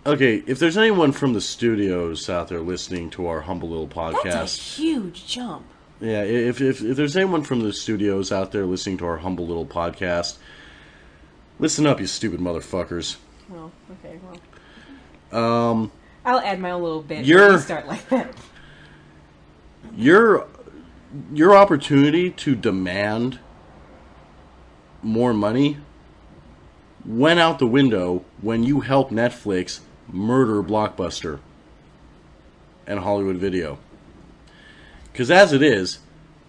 Okay, if there's anyone from the studios out there listening to our humble little podcast, That's a huge jump. yeah, if there's anyone from the studios out there listening to our humble little podcast, listen up, you stupid motherfuckers. Well, okay, well. I'll add my own little bit when you start like that. Your opportunity to demand more money went out the window when you helped Netflix murder Blockbuster and Hollywood Video. Because as it is,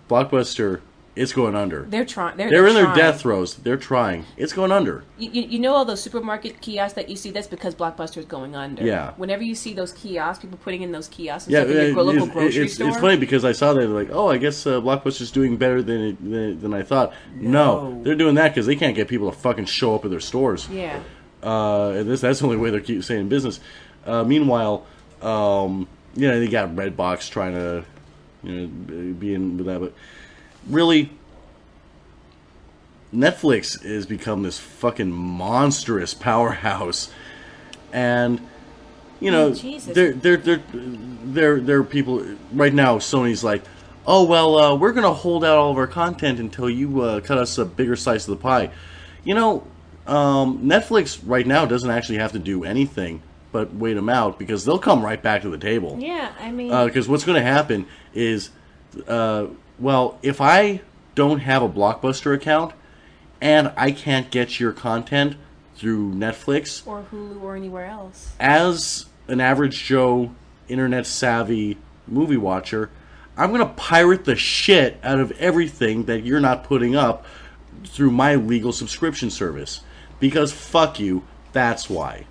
Blockbuster, it's going under. They're trying. They're in their death throes. They're trying. It's going under. You know all those supermarket kiosks that you see? That's because Blockbuster is going under. Yeah. Whenever you see those kiosks, people putting in those kiosks Yeah, in your local grocery store. It's funny because I saw that like, oh, I guess Blockbuster's doing better than I thought. No, they're doing that because they can't get people to fucking show up at their stores. Yeah. And that's the only way they keep staying business. Meanwhile, they got Redbox trying to, be in with that, but really, Netflix has become this fucking monstrous powerhouse, and they're people right now. Sony's like, oh well, we're gonna hold out all of our content until you cut us a bigger slice of the pie. Netflix right now doesn't actually have to do anything but wait them out because they'll come right back to the table. Yeah, I mean, because what's going to happen is, if I don't have a Blockbuster account and I can't get your content through Netflix or Hulu or anywhere else, as an average Joe, internet savvy movie watcher, I'm going to pirate the shit out of everything that you're not putting up through my legal subscription service. Because fuck you, that's why.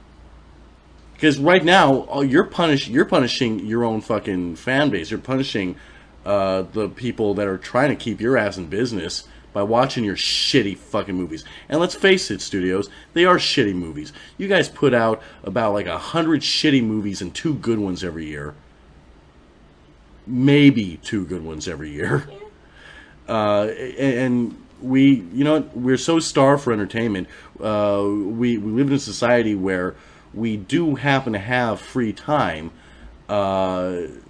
Because right now, you're punishing your own fucking fan base. You're punishing the people that are trying to keep your ass in business by watching your shitty fucking movies. And let's face it, studios, they are shitty movies. You guys put out about like 100 shitty movies and 2 good ones every year. Maybe 2 good ones every year. And we're so starved for entertainment. We live in a society where we do happen to have free time, and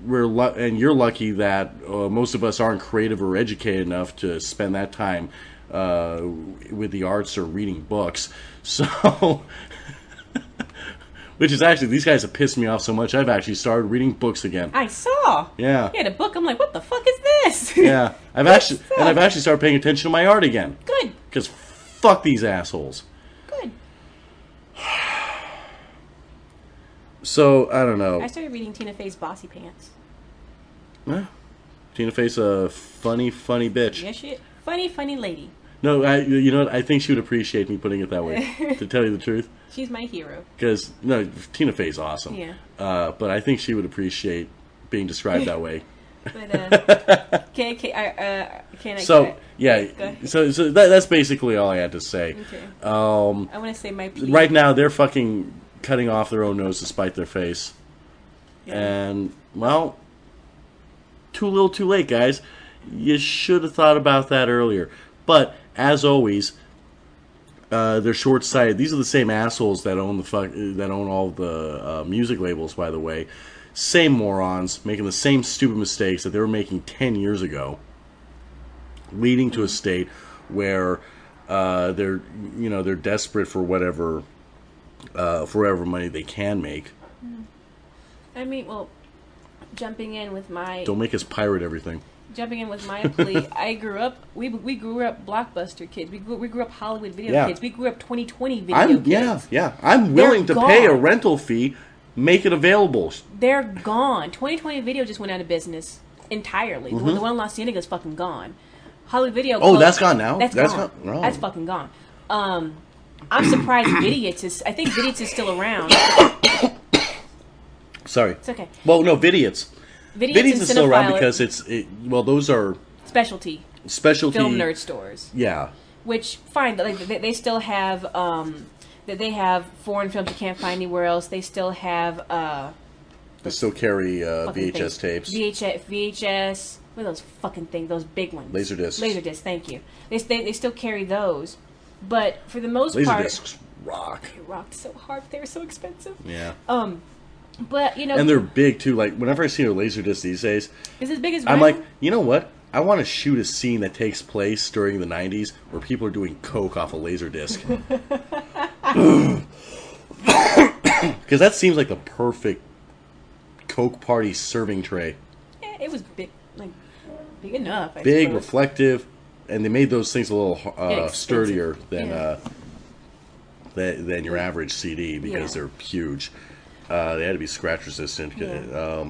you're lucky that most of us aren't creative or educated enough to spend that time with the arts or reading books. So, which is actually, these guys have pissed me off so much, I've actually started reading books again. I saw. Yeah. Yeah, the book. I'm like, what the fuck is this? Yeah, I've actually started paying attention to my art again. Good. Because fuck these assholes. Good. So, I don't know. I started reading Tina Fey's Bossy Pants. Huh? Tina Fey's a funny bitch. Yeah, she funny lady. No, you know what? I think she would appreciate me putting it that way, to tell you the truth. She's my hero. Because, no, Tina Fey's awesome. Yeah. But I think she would appreciate being described that way. But, can I... So, yeah. So that's basically all I had to say. Okay. I want to say my plea. Right now, they're fucking cutting off their own nose to spite their face. Yeah. And, well, too little too late, guys. You should have thought about that earlier. But, as always, they're short-sighted. These are the same assholes that own all the music labels, by the way. Same morons, making the same stupid mistakes that they were making 10 years ago, leading to a state where they're desperate for whatever money they can make. I mean, well, jumping in with my... Don't make us pirate everything. Jumping in with my plea, I grew up. We grew up Blockbuster kids. We grew up Hollywood video kids. We grew up 2020 video kids. Yeah. I'm willing to pay a rental fee. Make it available. They're gone. 2020 Video just went out of business entirely. Mm-hmm. The one in Los Angeles is fucking gone. Hollywood Video. Oh, that's gone now. That's gone. Oh. That's fucking gone. I'm surprised Vidiots is. I think Vidiots is still around. Sorry. It's okay. Well, no, Vidiots. Vidiots is still around because those are specialty film nerd stores. Yeah. Which fine, like they still have they have foreign films you can't find anywhere else. They still have they still carry VHS tapes. VHS. What are those fucking things? Those big ones. Laserdiscs. Laserdiscs. Thank you. They still carry those, but for the most part, Laserdiscs rock. rock. They rocked so hard. They were so expensive. Yeah. But you know, and they're big too. Like whenever I see a Laserdisc these days, it's as big as I'm Rhino? like, you know what? I want to shoot a scene that takes place during the 90s where people are doing coke off a Laserdisc. Because that seems like the perfect coke party serving tray. Yeah, it was big, like big enough. I Big, suppose. reflective, and they made those things a little Inexpensive. sturdier than Yeah. than your average CD because Yeah. they're huge. They had to be scratch resistant. Yeah.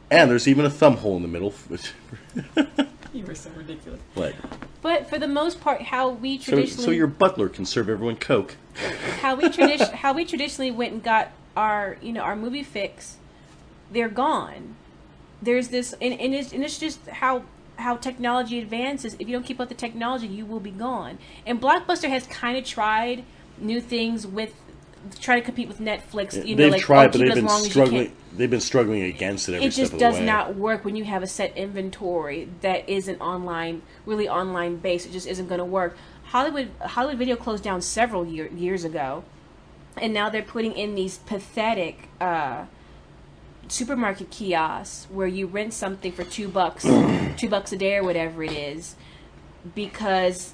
And there's even a thumb hole in the middle. You were so ridiculous. What? But for the most part, how we So, traditionally so your butler can serve everyone coke. how we traditionally went and got our our movie fix, they're gone. There's this, and it's just how technology advances. If you don't keep up the technology, you will be gone. And Blockbuster has kind of tried new things with trying to compete with Netflix. They've like, tried, but keep they've it as been long as you struggling. can. They've been struggling against it every It step just of the does way. not work when you have a set inventory that isn't really online based. It just isn't going to work. Hollywood Video closed down several years ago, and now they're putting in these pathetic supermarket kiosks where you rent something for $2, $2 a day or whatever it is, because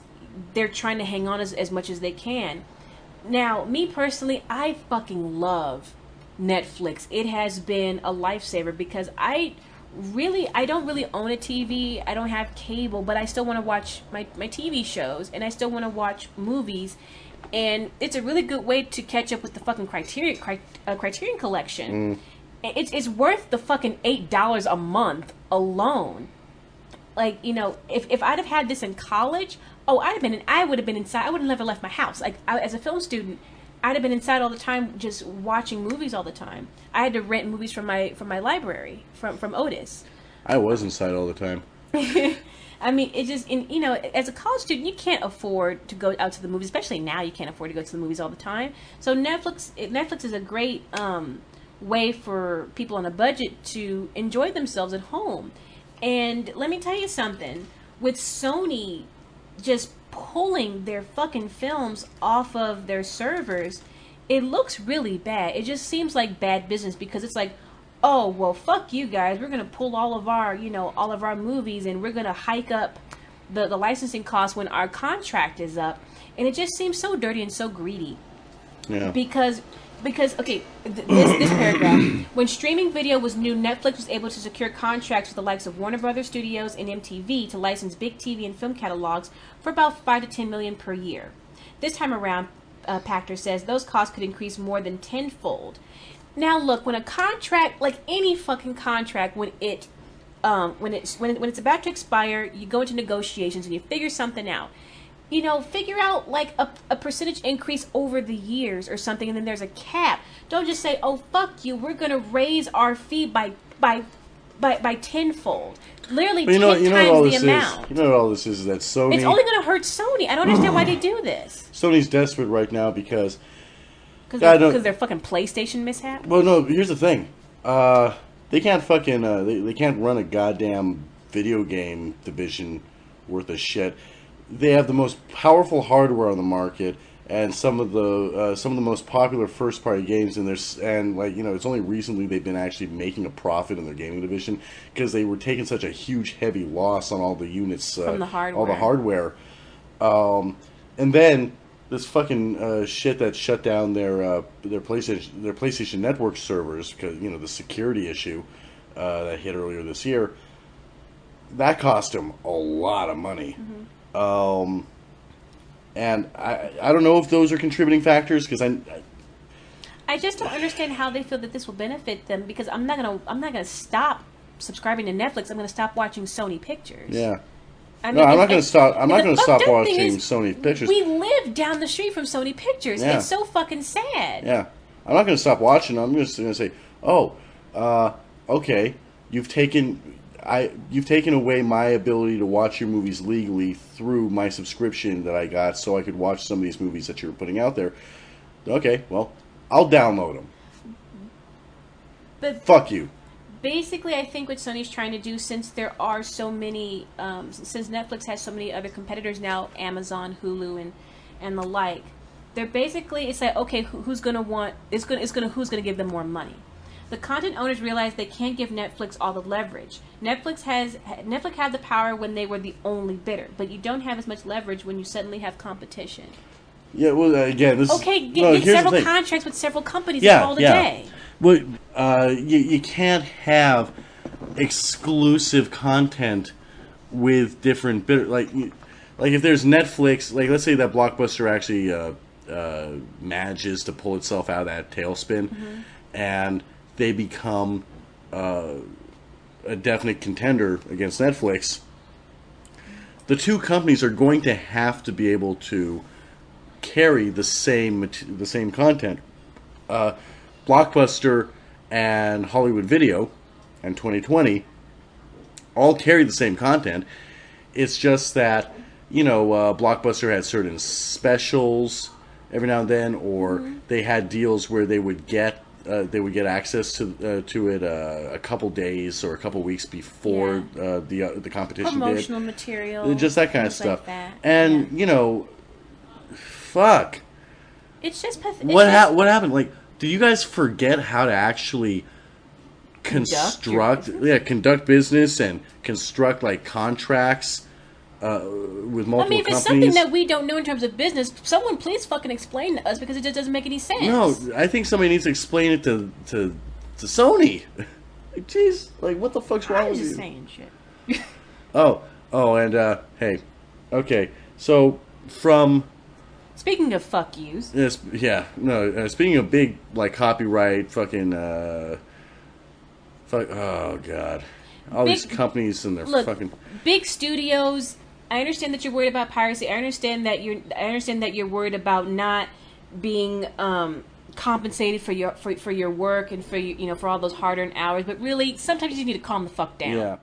they're trying to hang on as much as they can. Now, me personally, I fucking love Netflix. It has been a lifesaver because I don't really own a TV. I don't have cable, but I still want to watch my TV shows, and I still want to watch movies. And it's a really good way to catch up with the fucking Criterion collection. It's worth the fucking $8 a month alone. Like, if I'd have had this in college, I would have been inside. I would have never left my house. Like, as a film student, I'd have been inside all the time, just watching movies all the time. I had to rent movies from my library from Otis. I was inside all the time. I mean, it just, as a college student, you can't afford to go out to the movies. Especially now, you can't afford to go to the movies all the time. So Netflix is a great way for people on a budget to enjoy themselves at home. And let me tell you something. With Sony just pulling their fucking films off of their servers, it looks really bad. It just seems like bad business because it's like, oh, well, fuck you guys. We're going to pull all of our movies, and we're going to hike up the licensing costs when our contract is up. And it just seems so dirty and so greedy. Yeah. Because okay, this paragraph. When streaming video was new, Netflix was able to secure contracts with the likes of Warner Brothers Studios and MTV to license big TV and film catalogs for about $5 to $10 million per year. This time around, Pachter says those costs could increase more than tenfold. Now, look, when a contract, like any fucking contract, when it's about to expire, you go into negotiations and you figure something out. Figure out like a percentage increase over the years or something, and then there's a cap. Don't just say, "Oh, fuck you, we're gonna raise our fee by tenfold." Literally, 10 times the amount. You know what all this is that Sony. It's only gonna hurt Sony. I don't understand why they do this. Sony's desperate right now because they're fucking PlayStation mishap. Well, no. Here's the thing. They can't fucking. They can't run a goddamn video game division worth of shit. They have the most powerful hardware on the market, and some of the most popular first party games in it's only recently they've been actually making a profit in their gaming division because they were taking such a huge heavy loss on all the units from the hardware. all the hardware, and then this fucking shit that shut down their PlayStation Network servers because the security issue that hit earlier this year. That cost them a lot of money. Mm-hmm. And I don't know if those are contributing factors because I just don't understand how they feel that this will benefit them because I'm not gonna stop subscribing to Netflix. I'm gonna stop watching Sony Pictures. Yeah. I'm not going to stop. I'm not going to stop watching is, Sony Pictures. We live down the street from Sony Pictures. Yeah. It's so fucking sad. Yeah. I'm not going to stop watching. I'm just going to say, okay, you've taken away my ability to watch your movies legally through my subscription that I got so I could watch some of these movies that you're putting out there. Okay, well, I'll download them. But fuck you. Basically, I think what Sony's trying to do, since there are so many, since Netflix has so many other competitors now, Amazon, Hulu, and the like, They're basically, it's like, okay, who's gonna want? Who's gonna give them more money? The content owners realize they can't give Netflix all the leverage. Netflix had the power when they were the only bidder, but you don't have as much leverage when you suddenly have competition. Yeah, well, again, this get several contracts with several companies and call it a day. Well, you can't have exclusive content with different bidders. Like if there's Netflix, like let's say that Blockbuster actually manages to pull itself out of that tailspin, and they become a definite contender against Netflix. The two companies are going to have to be able to carry the same content. Blockbuster and Hollywood Video and 2020 all carry the same content. It's just that Blockbuster had certain specials every now and then, or they had deals where they would get access to it a couple days or a couple weeks before the competition promotional did. Material, just that kind of stuff. like that. And fuck. It's just pathetic. What happened? Like, did you guys forget how to actually conduct business and construct like contracts with multiple companies? If it's something that we don't know in terms of business, someone please fucking explain to us, because it just doesn't make any sense. No, I think somebody needs to explain it to Sony. Like, jeez, like what the fuck's wrong with you? I'm just saying shit. And hey, okay, so from. Speaking of fuck yous. Yes, speaking of big like copyright, fucking. Oh god, all these companies and their fucking big studios. I understand that you're worried about piracy. I understand that you're worried about not being compensated for your work and for all those hard-earned hours. But really, sometimes you need to calm the fuck down. Yeah.